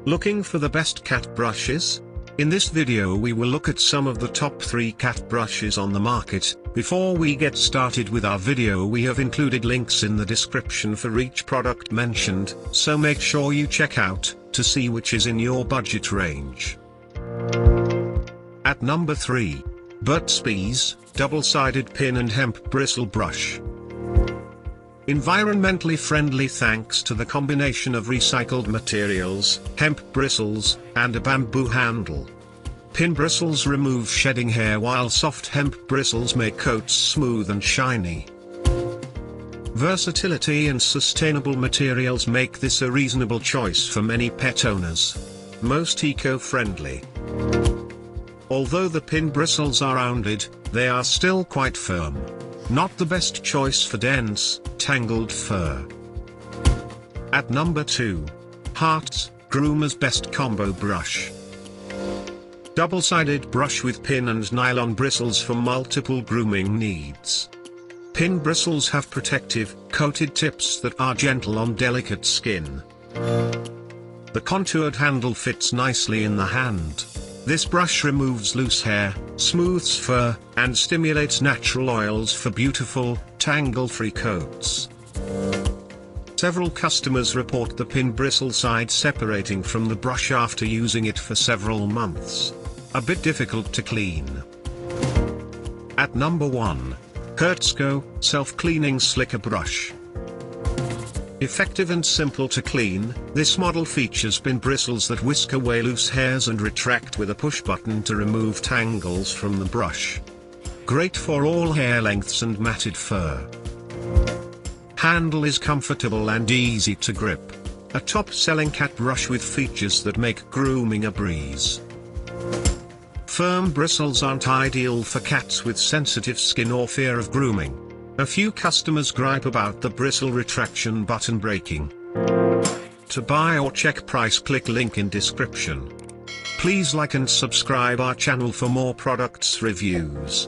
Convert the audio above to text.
Looking for the best cat brushes? In this video we will look at some of the top 3 cat brushes on the market. Before we get started with our video, we have included links in the description for each product mentioned, so make sure you check out to see which is in your budget range. At number 3. Burt's double-sided pin and hemp bristle brush. Environmentally friendly thanks to the combination of recycled materials, hemp bristles, and a bamboo handle. Pin bristles remove shedding hair while soft hemp bristles make coats smooth and shiny. Versatility and sustainable materials make this a reasonable choice for many pet owners. Most eco-friendly. Although the pin bristles are rounded, they are still quite firm. Not the best choice for dense, tangled fur. At number 2. Hartz, Groomer's best combo brush. Double-sided brush with pin and nylon bristles for multiple grooming needs. Pin bristles have protective, coated tips that are gentle on delicate skin. The contoured handle fits nicely in the hand. This brush removes loose hair, smooths fur, and stimulates natural oils for beautiful, tangle-free coats. Several customers report the pin bristle side separating from the brush after using it for several months. A bit difficult to clean. At number 1. Hertzko, self-cleaning slicker brush. Effective and simple to clean, this model features pin bristles that whisk away loose hairs and retract with a push button to remove tangles from the brush. Great for all hair lengths and matted fur. Handle is comfortable and easy to grip. A top-selling cat brush with features that make grooming a breeze. Firm bristles aren't ideal for cats with sensitive skin or fear of grooming. A few customers gripe about the bristle retraction button breaking. To buy or check price, click link in description. Please like and subscribe our channel for more products reviews.